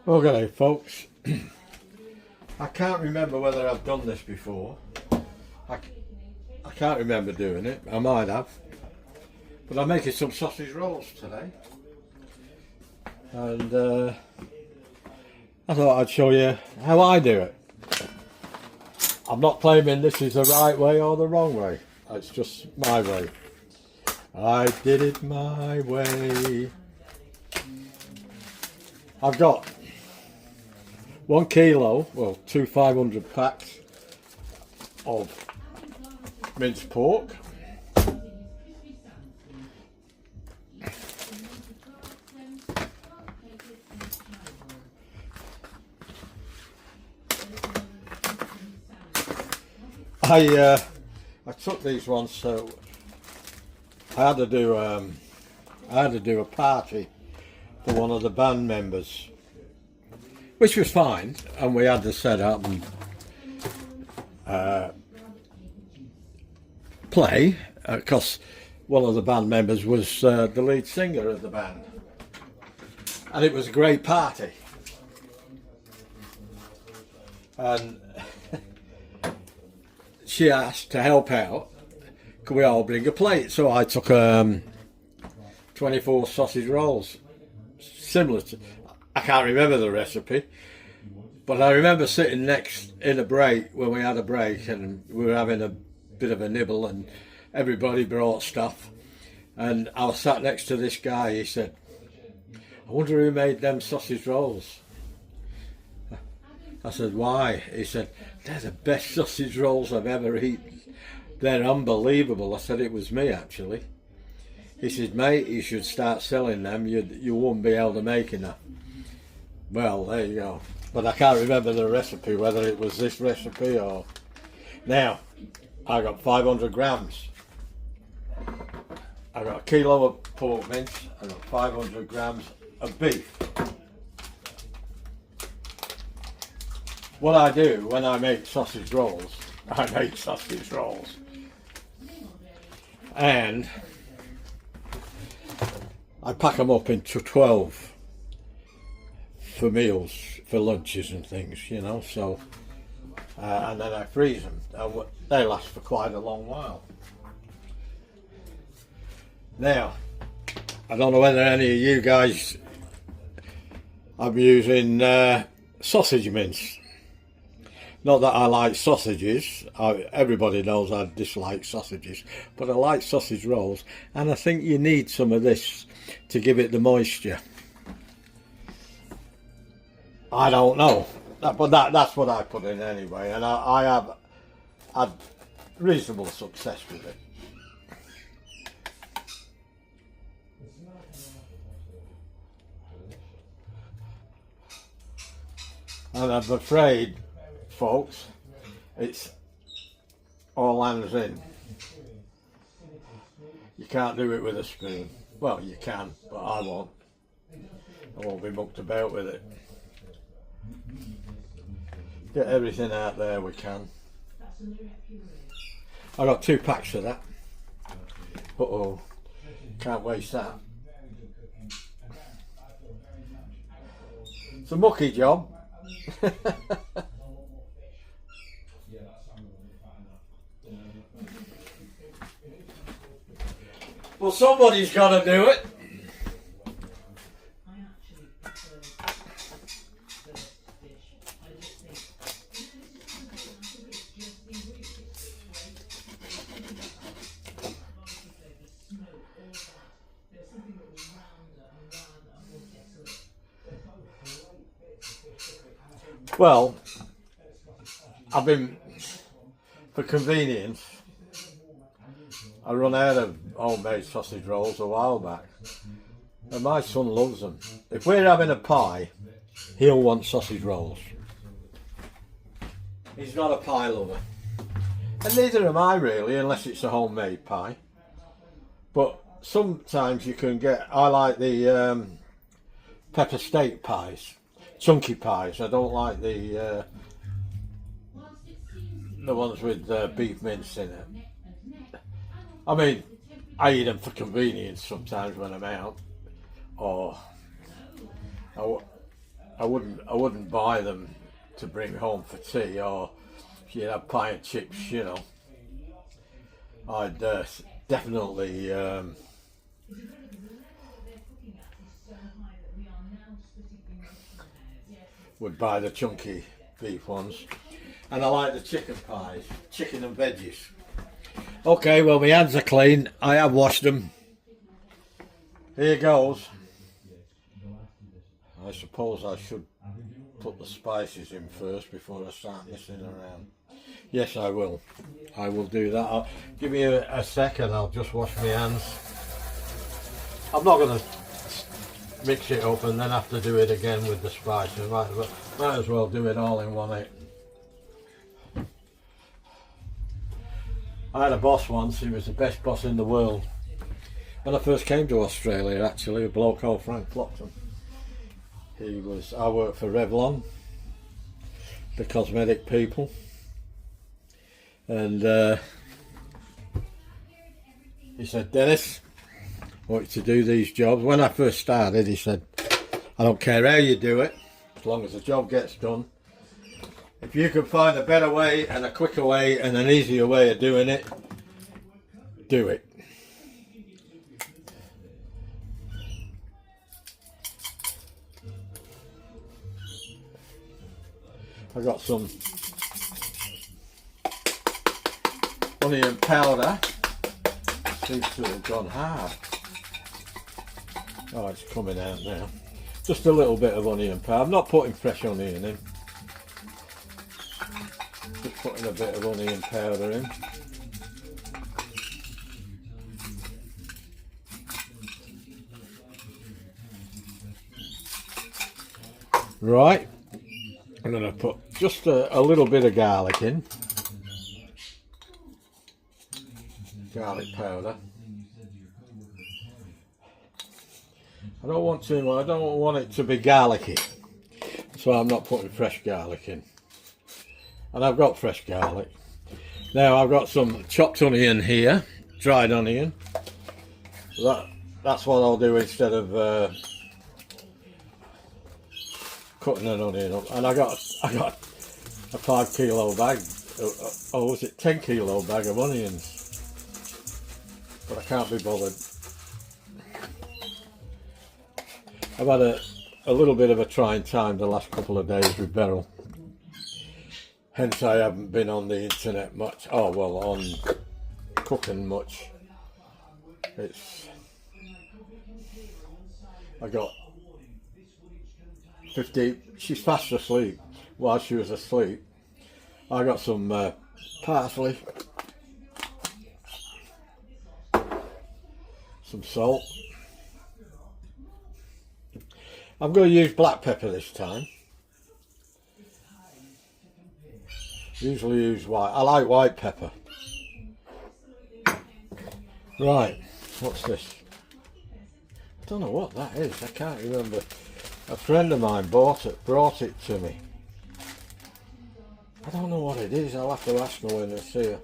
Okay, folks, I can't remember whether I've done this before. I can't remember doing it. I might have. But I'm making some sausage rolls today. And I thought I'd show you how I do it. I'm not claiming this is the right way or the wrong way. It's just my way. I did it my way. I've got 1 kilo, well, 500 packs of minced pork. I took these ones, so I had to do a party for one of the band members, which was fine, and we had to set up and play, because one of the band members was the lead singer of the band, and it was a great party. And she asked to help out, could we all bring a plate? So I took 24 sausage rolls, similar to, I can't remember the recipe, but I remember sitting next in a break, when we had a break and we were having a bit of a nibble and everybody brought stuff, and I was sat next to this guy. He said, I wonder who made them sausage rolls. I said, why? He said, they're the best sausage rolls I've ever eaten. They're unbelievable. I said, it was me actually. He said, mate, you should start selling them. You won't be able to make enough. Well, there you go. But I can't remember the recipe, whether it was this recipe or... Now, I got 500 grams. I got a kilo of pork mince. I got 500 grams of beef. What I do when I make sausage rolls, I make sausage rolls. And I pack them up into 12 for meals, for lunches and things, you know, so, and then I freeze them. They last for quite a long while. Now, I don't know whether any of you guys, I'm using sausage mince. Not that I like sausages, everybody knows I dislike sausages, but I like sausage rolls, and I think you need some of this to give it the moisture. I don't know, but that's what I put in anyway, and I have had reasonable success with it. And I'm afraid, folks, it's all hands in. You can't do it with a spoon. Well, you can, but I won't. I won't be mucked about with it. Get everything out there we can. I got 2 packs of that. Uh-oh, can't waste that. It's a mucky job. Well, somebody's got to do it. Well, I've been, for convenience, I run out of homemade sausage rolls a while back, and my son loves them. If we're having a pie, he'll want sausage rolls. He's not a pie lover, and neither am I really, unless it's a homemade pie. But sometimes you can get, I like the pepper steak pies, chunky pies. I don't like the ones with beef mince in it. I mean, I eat them for convenience sometimes when I'm out, or I wouldn't buy them to bring home for tea, or if you had a pie and chips, you know. I'd definitely would buy the chunky beef ones. And I like the chicken pies, chicken and veggies. Okay, well my hands are clean. I have washed them. Here goes. I suppose I should put the spices in first before I start messing around. Yes, I will. I will do that. Give me a second, I'll just wash my hands. I'm not going to mix it up and then have to do it again with the spices. Might as well do it all in one hit. I had a boss once, he was the best boss in the world. When I first came to Australia, actually, a bloke called Frank Flockton. I worked for Revlon, the cosmetic people, and he said, Dennis, I want you to do these jobs. When I first started, he said, I don't care how you do it, as long as the job gets done. If you can find a better way and a quicker way and an easier way of doing it, do it. I got some onion powder. Seems to have gone hard. Oh, it's coming out now. Just a little bit of onion powder. I'm not putting fresh onion in. Just putting a bit of onion powder in. Right. I'm going to put just a little bit of garlic in. Garlic powder. I don't want it to be garlicky, so I'm not putting fresh garlic in. And I've got fresh garlic. Now I've got some chopped onion here, dried onion. That's what I'll do instead of cutting an onion up. And I got a 5 kilo bag, or was it 10 kilo bag of onions? But I can't be bothered. I've had a little bit of a trying time the last couple of days with Beryl. Hence I haven't been on the internet much. Oh well, on cooking much. I got 50, she's fast asleep. While she was asleep, I got some parsley, some salt. I'm going to use black pepper this time. Usually use white. I like white pepper. Right, what's this? I don't know what that is. I can't remember. A friend of mine brought it to me. I don't know what it is. I'll have to ask her when I see her.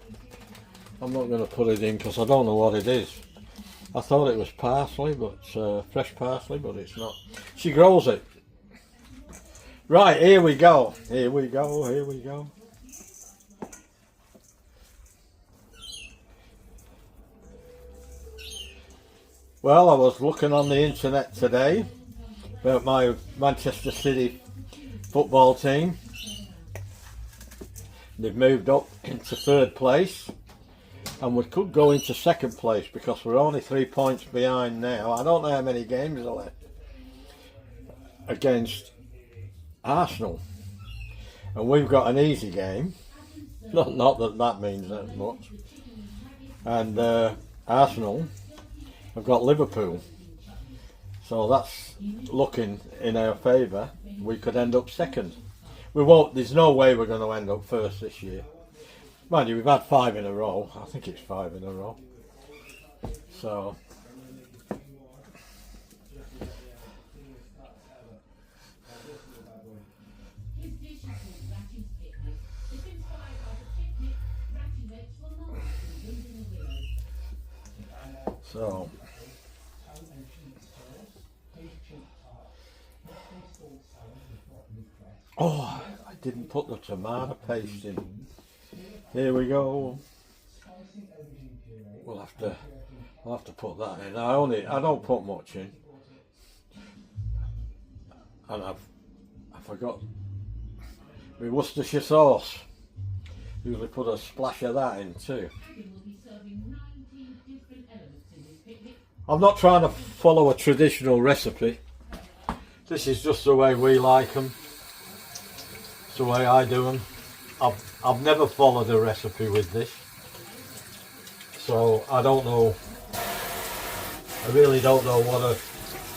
I'm not going to put it in because I don't know what it is. I thought it was parsley, but fresh parsley, but it's not. She grows it. Right, here we go. Here we go. Here we go. Well, I was looking on the internet today about my Manchester City football team. They've moved up into 3rd place. And we could go into 2nd place because we're only 3 points behind now. I don't know how many games are left against Arsenal. And we've got an easy game. Not that means that much. And Arsenal have got Liverpool. So that's looking in our favour. We could end up 2nd. We won't. There's no way we're going to end up 1st this year. Mind you, we've had 5 in a row. I think it's 5 in a row. So Oh, I didn't put the tomato paste in. Here we go. I'll have to put that in. I don't put much in. And I forgot my Worcestershire sauce. Usually put a splash of that in too. I'm not trying to follow a traditional recipe. This is just the way we like them. It's the way I do them. I've never followed a recipe with this, so I don't know. I really don't know what a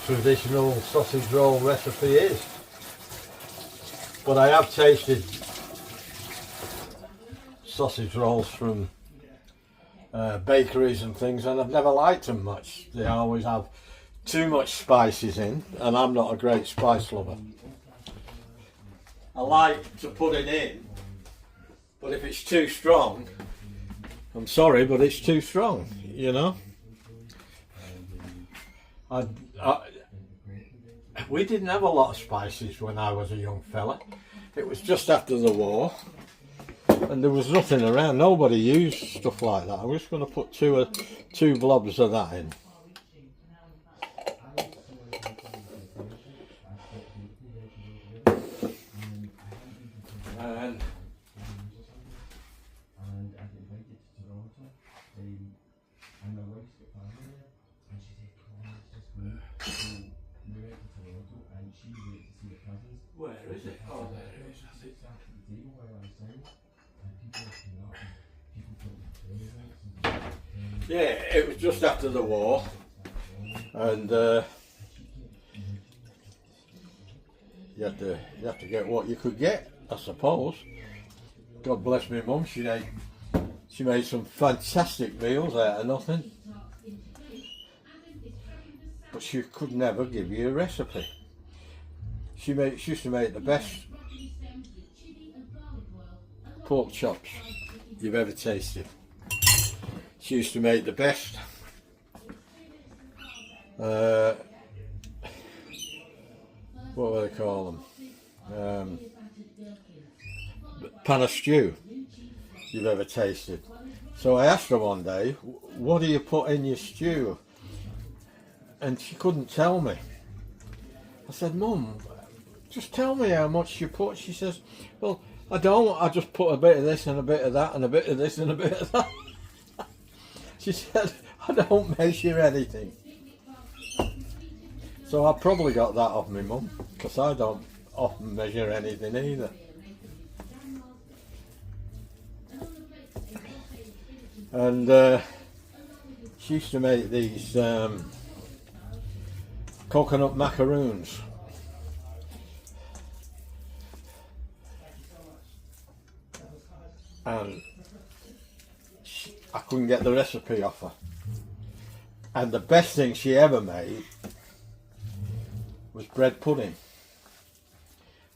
traditional sausage roll recipe is. But I have tasted sausage rolls from bakeries and things, and I've never liked them much. They always have too much spices in, and I'm not a great spice lover. I like to put it in, but if it's too strong, I'm sorry, but it's too strong, you know. We didn't have a lot of spices when I was a young fella. It was just after the war, and there was nothing around. Nobody used stuff like that. I'm just going to put two blobs of that in. And where is it? Oh, there it is, I think. Yeah, it was just after the war, and you had to get what you could get, I suppose. God bless my mum, she made some fantastic meals out of nothing, but she could never give you a recipe. She used to make the best pork chops you've ever tasted. She used to make the best what do they call them? Pan of stew you've ever tasted. So I asked her one day, what do you put in your stew? And she couldn't tell me. I said, Mum, just tell me how much you put. She says, well, I don't, I just put a bit of this and a bit of that and a bit of this and a bit of that. She said, I don't measure anything. So I probably got that off my mum, because I don't often measure anything either. And she used to make these coconut macaroons. And I couldn't get the recipe off her. And the best thing she ever made was bread pudding.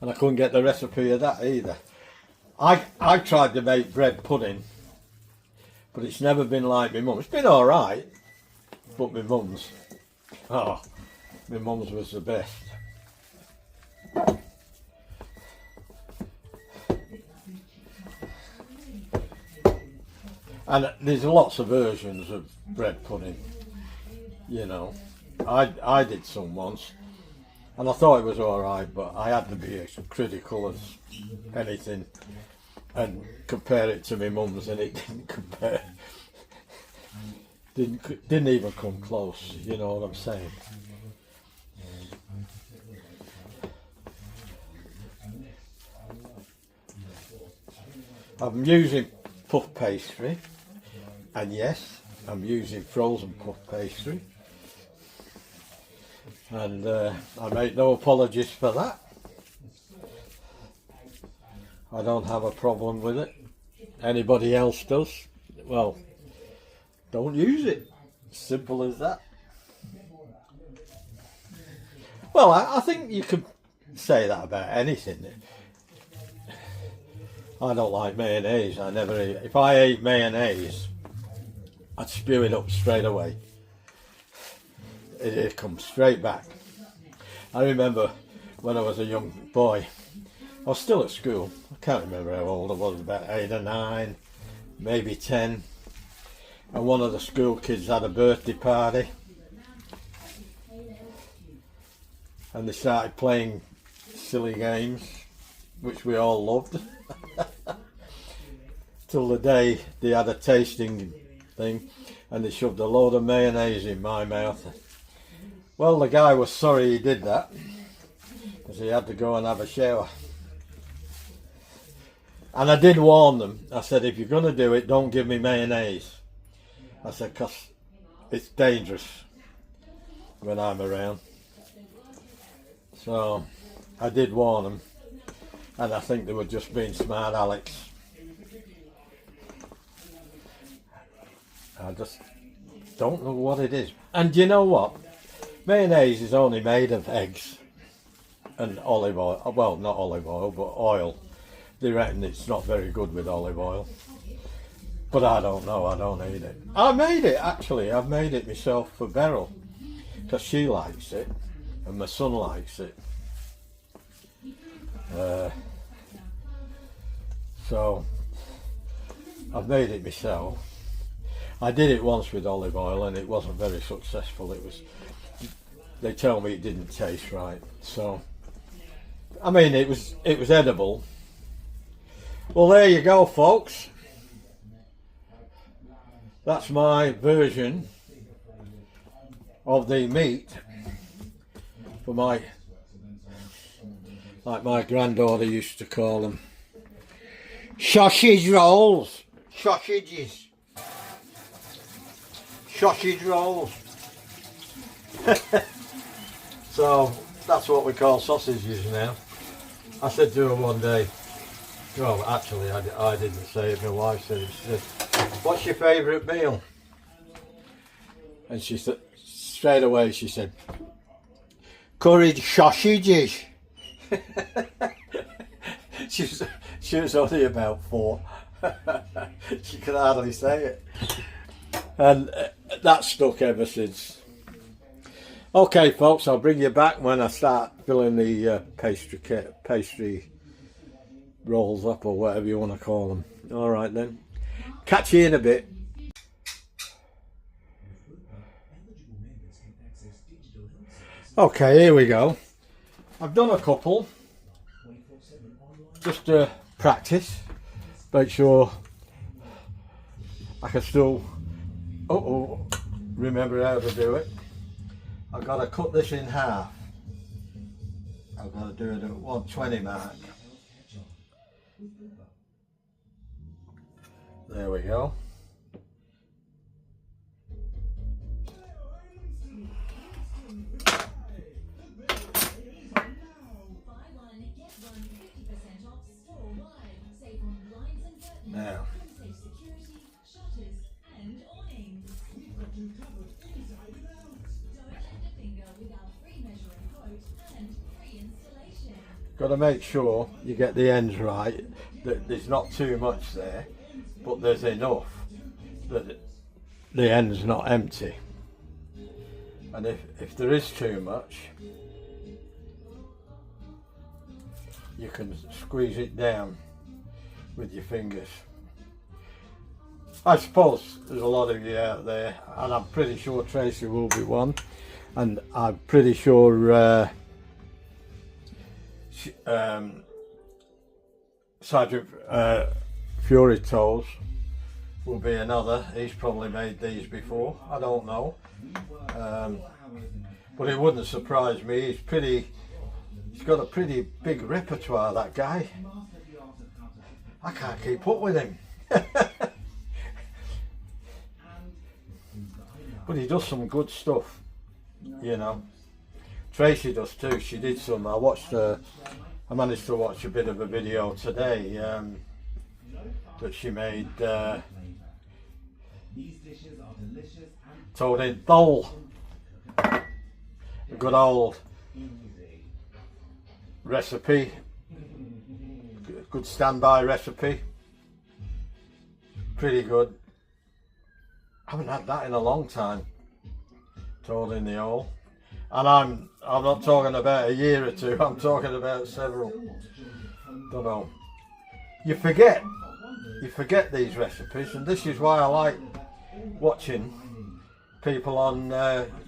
And I couldn't get the recipe of that either. I tried to make bread pudding, but it's never been like my mum. It's been alright, but my mum's was the best. And there's lots of versions of bread pudding, you know. I did some once, and I thought it was alright, but I had to be as critical as anything and compare it to my mum's, and it didn't compare. Didn't even come close, you know what I'm saying. I'm using puff pastry, and yes, I'm using frozen puff pastry, and I make no apologies for that. I don't have a problem with it. Anybody else does, well, don't use it. Simple as that. Well, I think you could say that about anything. I don't like mayonnaise. I never eat. If I ate mayonnaise, I'd spew it up straight away. It'd come straight back. I remember when I was a young boy. I was still at school. I can't remember how old I was, about 8 or 9, maybe 10. And one of the school kids had a birthday party. And they started playing silly games, which we all loved. Till the day they had a tasting thing and they shoved a load of mayonnaise in my mouth. Well, the guy was sorry he did that, because he had to go and have a shower. And I did warn them. I said, if you're going to do it, don't give me mayonnaise. I said, because it's dangerous when I'm around. So I did warn them, and I think they were just being smart Alex. I just don't know what it is. And you know what? Mayonnaise is only made of eggs and olive oil. Well, not olive oil, but oil. They reckon it's not very good with olive oil. But I don't know, I don't eat it. I made it, actually. I've made it myself for Beryl, because she likes it and my son likes it. So I've made it myself. I did it once with olive oil and it wasn't very successful. They tell me it didn't taste right. So I mean, it was edible. Well, there you go, folks. That's my version of the meat for my, like my granddaughter used to call them, sausage rolls. Sausages. Sausage rolls. So that's what we call sausages now. I said to her one day, well, actually I didn't say it, my wife said it. She said, what's your favourite meal? And she said, straight away she said, curried sausages. She was only about 4. She could hardly say it. And that stuck ever since. Okay, folks, I'll bring you back when I start filling the pastry rolls up, or whatever you want to call them. All right then. Catch you in a bit. Okay, here we go. I've done a couple just to practice, make sure I can still remember how to do it. I've got to cut this in half. I've got to do it at 120 mark. There we go. Now, got to make sure you get the ends right, that there's not too much there, but there's enough that the end's not empty. And if there is too much, you can squeeze it down with your fingers. I suppose there's a lot of you out there, and I'm pretty sure Tracy will be one, and I'm pretty sure Sergeant Fury Toes will be another. He's probably made these before, I don't know, but it wouldn't surprise me. He's got a pretty big repertoire, that guy. I can't keep up with him. But he does some good stuff, you know. Tracy does too. She did some. I managed to watch a bit of a video today that she made. Told in bowl, a good old recipe, good standby recipe. Pretty good. I haven't had that in a long time. Told in the hole. And I'm not talking about a year or two, I'm talking about several. Don't know. You forget these recipes, and this is why I like watching people on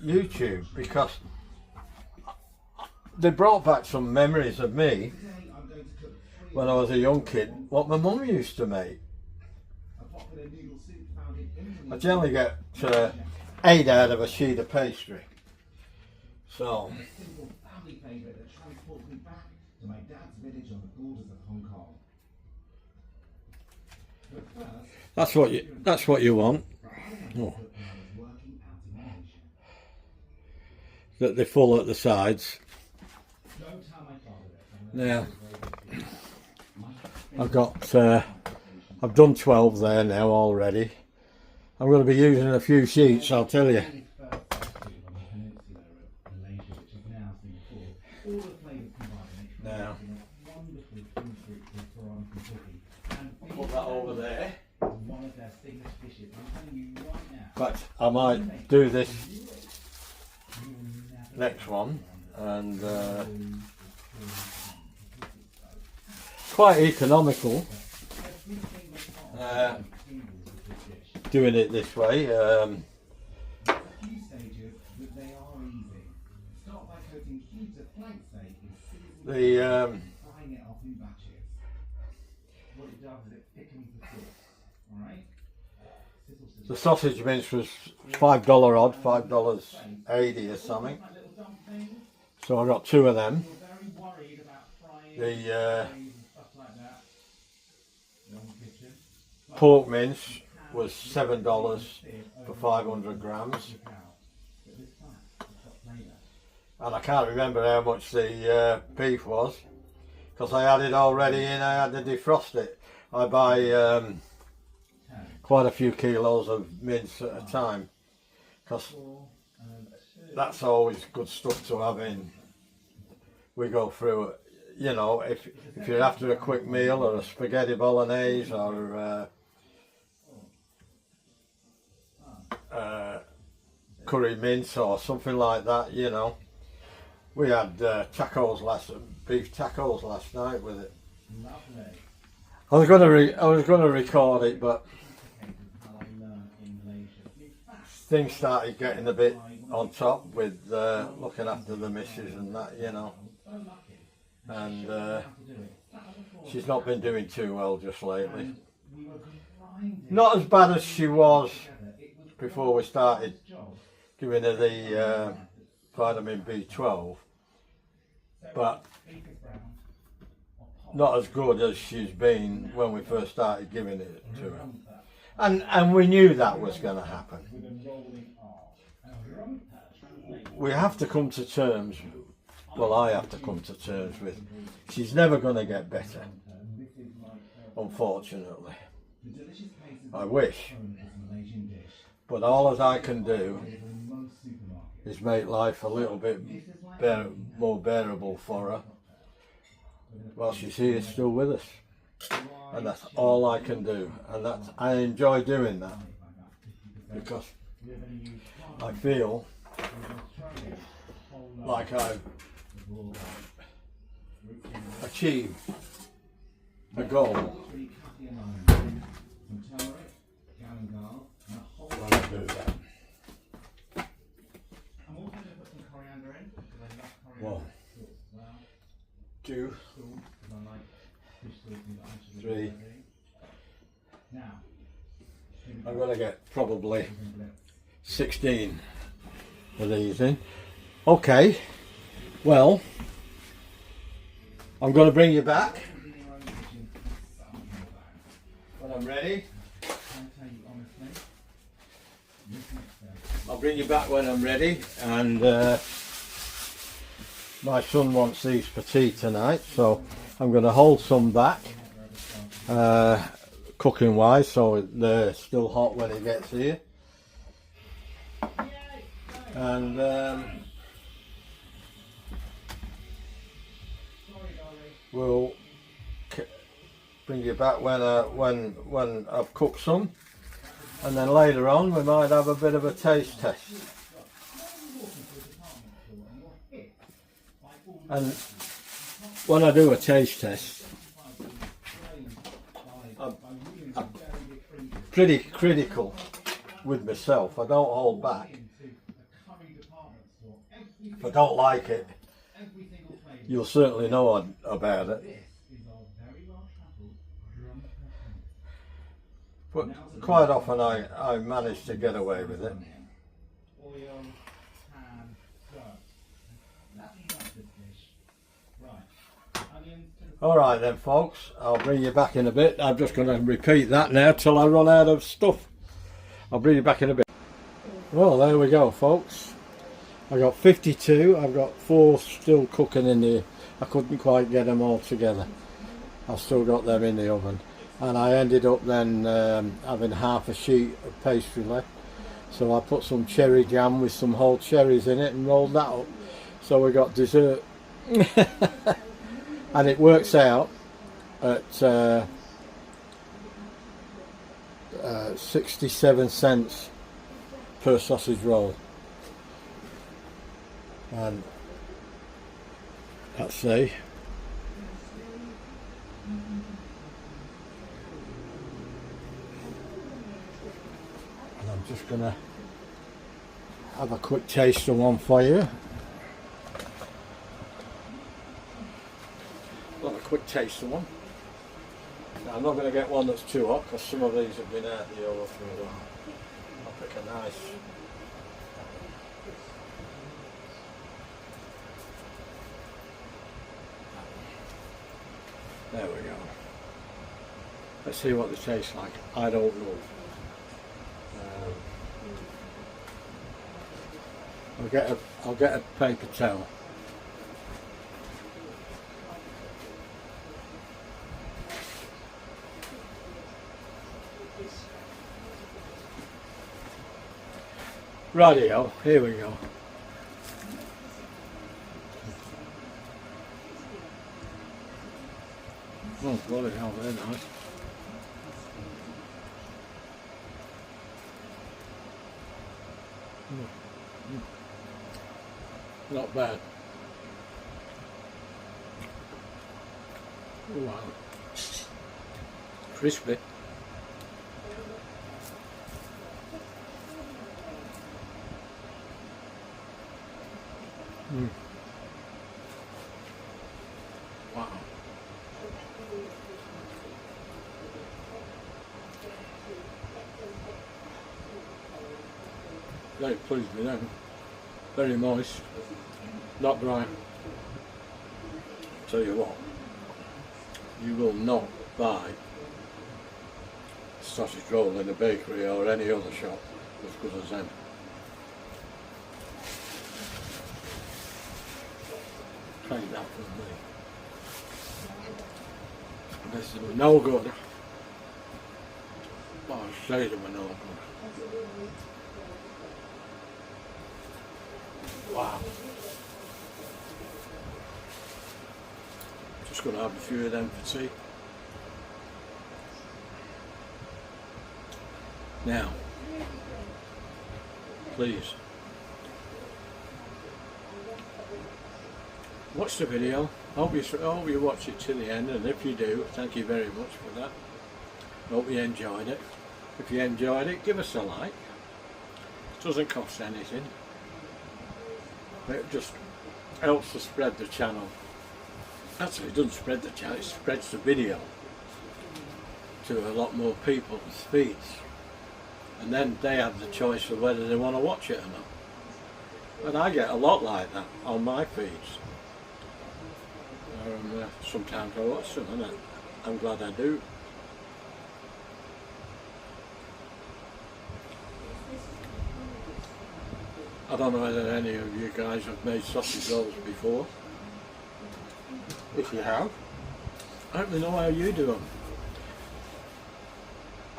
YouTube, because they brought back some memories of me when I was a young kid, what my mum used to make. I generally get 8 out of a sheet of pastry. So that's what you want. Oh. That they're full at the sides. Now I've done 12 there now already. I'm going to be using a few sheets, I'll tell you. Now, I'll put that over there. But I might do this next one, and quite economical doing it this way. The sausage mince was $5 odd, $5.80 or something. So I got 2 of them. The pork mince was $7 for 500 grams. And I can't remember how much the beef was, because I had it already in, I had to defrost it. I buy quite a few kilos of mince at a time, because that's always good stuff to have in. We go through it, you know, if you're after a quick meal or a spaghetti bolognese or curry mince or something like that, you know. We had beef tacos last night with it. I was going to record it, but things started getting a bit on top with looking after the missus and that, you know. And she's not been doing too well just lately. Not as bad as she was before we started giving her the vitamin B12, but not as good as she's been when we first started giving it to her. And we knew that was going to happen. We have to come to terms, well, I have to come to terms with, she's never going to get better, unfortunately. I wish. But all that I can do is make life a little bit more bearable for her while she's here still with us. And that's all I can do. And I enjoy doing that, because I feel like I've achieved a goal when I do that. 1, 2, 3. I'm going to get probably 16 of these in. Okay, well, I'm going to bring you back when I'm ready. I'll bring you back when I'm ready, and my son wants these for tea tonight, so I'm going to hold some back, cooking wise, so they're still hot when he gets here. And we'll bring you back when I've cooked some, and then later on we might have a bit of a taste test. And when I do a taste test, I'm pretty critical with myself. I don't hold back. If I don't like it, you'll certainly know about it. But quite often I manage to get away with it. Alright then folks, I'll bring you back in a bit. I'm just going to repeat that now till I run out of stuff. I'll bring you back in a bit. Well, there we go folks. I got 52, I've got 4 still cooking in there. I couldn't quite get them all together. I've still got them in the oven. And I ended up then having half a sheet of pastry left. So I put some cherry jam with some whole cherries in it and rolled that up. So we got dessert. And it works out at 67 cents per sausage roll. And let's see. And I'm just gonna have a quick taste of one for you. Not a quick taste of one. Now, I'm not going to get one that's too hot because some of these have been out the oven for a while. I'll pick a nice. There we go. Let's see what they taste like. I don't know. I'll get a paper towel. Rightio, here we go. Oh, bloody hell, they're nice. Not bad. Wow. Crispy. Wow. Very pleased with them. Very moist. Not dry. Tell you what, you will not buy sausage roll in a bakery or any other shop as good as them. Take that from me. This is no good. Oh, I say they were no good. Wow. Just going to have a few of them for tea. Now, please watch the video. I hope you watch it to the end, and if you do, thank you very much for that. I hope you enjoyed it. If you enjoyed it, give us a like. It doesn't cost anything. It just helps to spread the channel. Actually, it doesn't spread the channel, it spreads the video to a lot more people's feeds. And then they have the choice of whether they want to watch it or not. And I get a lot like that on my feeds. Sometimes I watch them, and I'm glad I do. I don't know whether any of you guys have made sausage rolls before. If you have, I don't know how you do them.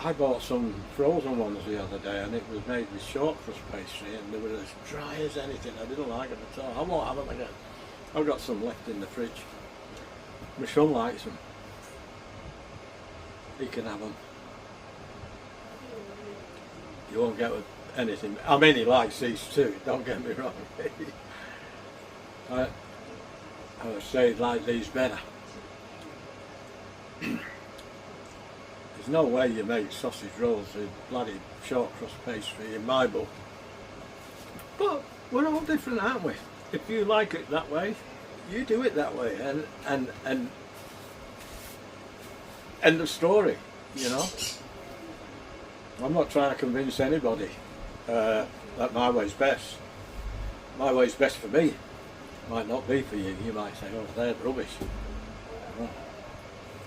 I bought some frozen ones the other day, and it was made with short crust pastry, and they were as dry as anything. I didn't like them at all. I won't have them again. I've got some left in the fridge. My son likes them. He can have them. You won't get anything. I mean, he likes these too, don't get me wrong. I would say like these better. There's no way you make sausage rolls with bloody short crust pastry in my book. But we're all different, aren't we? If you like it that way, you do it that way, and end of story, you know. I'm not trying to convince anybody that my way's best. My way's best for me. Might not be for you. You might say, oh, they're rubbish.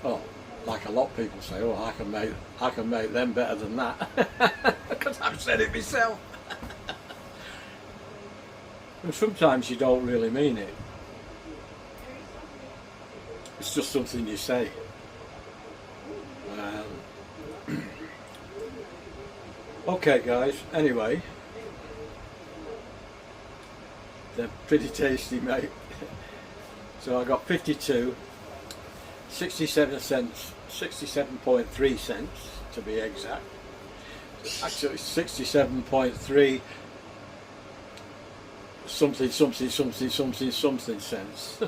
Well, like a lot of people say, oh, I can make them better than that, because I've said it myself. And sometimes you don't really mean it. It's just something you say. Okay guys, anyway, they're pretty tasty, mate. So I got 52, 67 cents, 67.3 cents to be exact. Actually 67.3 something cents.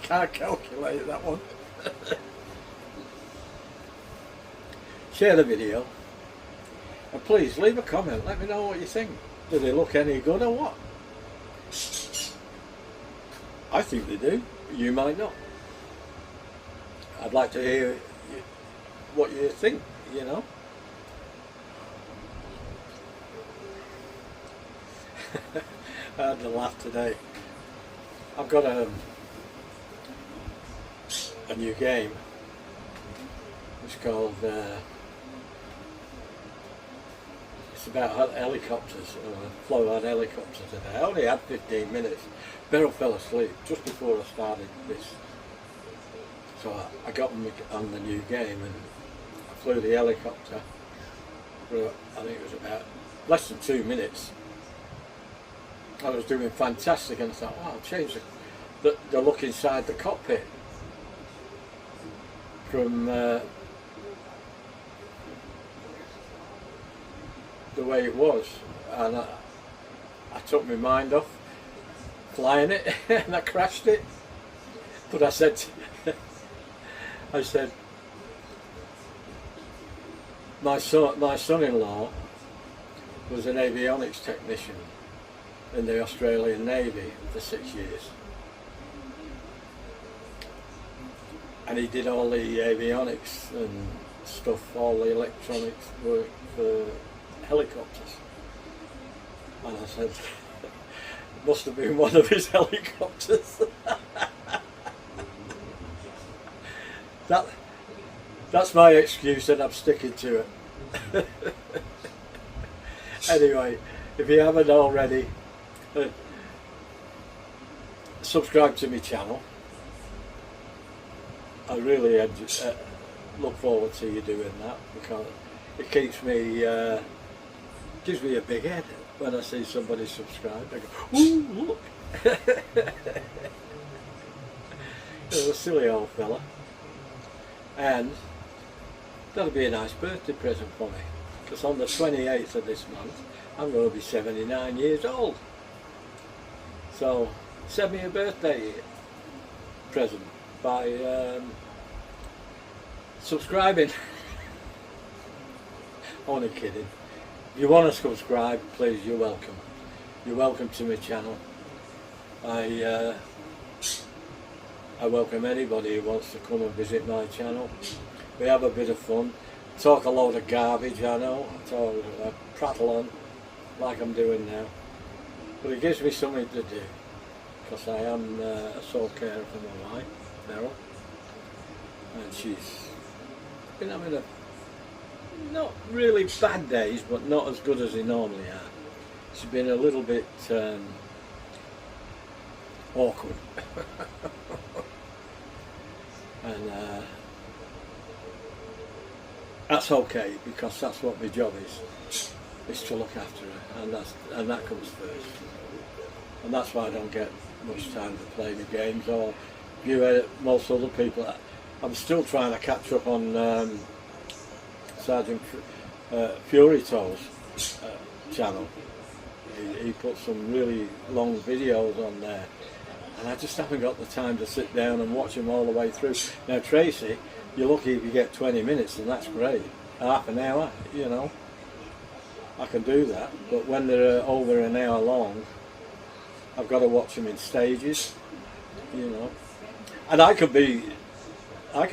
Can't calculate that one. Share the video, and please leave a comment. Let me know what you think. Do they look any good or what? I think they do. You might not. I'd like to hear what you think, you know. I had a laugh today. I've got a new game. It's called it's about helicopters. Flew on helicopters today. I only had 15 minutes. Beryl fell asleep just before I started this. So I got on the new game and I flew the helicopter for, I think it was about less than 2 minutes. I was doing fantastic, and I thought, oh, I'll change the look inside the cockpit from the way it was, and I took my mind off flying it and I crashed it. But I said my son-in-law was an avionics technician in the Australian Navy for 6 years, and he did all the avionics and stuff, all the electronics work for helicopters. And I said, it must have been one of his helicopters. That's my excuse, and I'm sticking to it. Anyway, if you haven't already, subscribe to my channel. I really look forward to you doing that, because it keeps me, gives me a big head when I see somebody subscribe. I go, ooh, look! He's a silly old fella. And that'll be a nice birthday present for me, because on the 28th of this month I'm going to be 79 years old. So send me a birthday present by subscribing. Only kidding. If you want to subscribe, please, you're welcome. You're welcome to my channel. I welcome anybody who wants to come and visit my channel. We have a bit of fun. Talk a load of garbage, I know. I prattle on like I'm doing now. But it gives me something to do, because I am a sole carer for my wife, Beryl. And she's been having a not really bad days, but not as good as they normally are. She's been a little bit awkward. And that's okay, because that's what my job is to look after her, and that comes first. And that's why I don't get much time to play the games or view most other people. I'm still trying to catch up on Sergeant Fury Toll's channel. He puts some really long videos on there, and I just haven't got the time to sit down and watch them all the way through. Now Tracy, you're lucky if you get 20 minutes, and that's great. Half an hour, you know, I can do that. But when they're over an hour long, I've got to watch them in stages, you know. And I could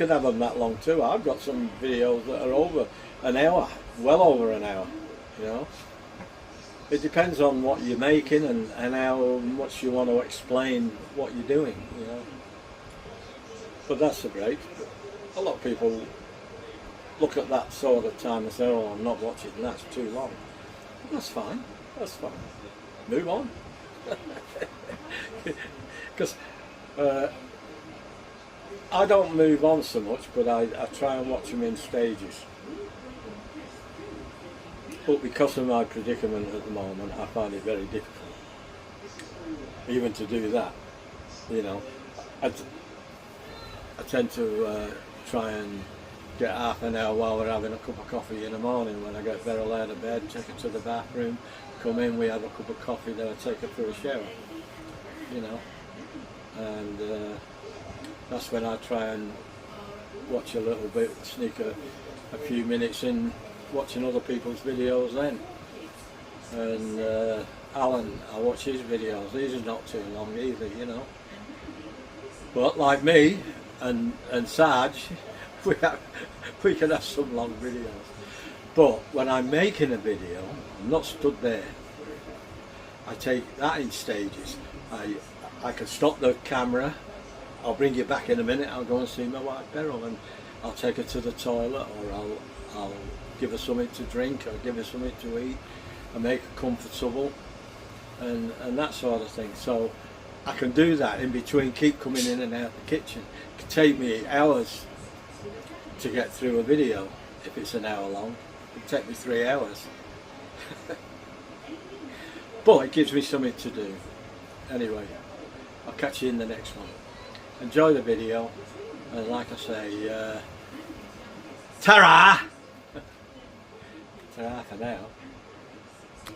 have them that long too. I've got some videos that are over an hour, well over an hour, you know. It depends on what you're making and how much you want to explain what you're doing, you know. But that's the break. A lot of people look at that sort of time and say, oh, I'm not watching, that's too long. That's fine, that's fine. Move on. Because I don't move on so much, but I try and watch them in stages. But because of my predicament at the moment, I find it very difficult even to do that, you know. I tend to try and get half an hour while we're having a cup of coffee in the morning. When I get Beryl out of bed, take her to the bathroom, come in, we have a cup of coffee, then I take her for a shower, you know. And that's when I try and watch a little bit, sneak a few minutes in watching other people's videos then. And Alan, I watch his videos, these are not too long either, you know. But like me and Sarge, we can have some long videos. But when I'm making a video, I'm not stood there. I take that in stages. I can stop the camera, I'll bring you back in a minute, I'll go and see my wife Beryl, and I'll take her to the toilet, or I'll give her something to drink, or give her something to eat, and make her comfortable, and that sort of thing. So I can do that in between, keep coming in and out the kitchen. It can take me hours to get through a video. If it's an hour long, it can take me 3 hours. But it gives me something to do. Anyway, I'll catch you in the next one. Enjoy the video, and like I say, ta-ra! Ta-ra for now.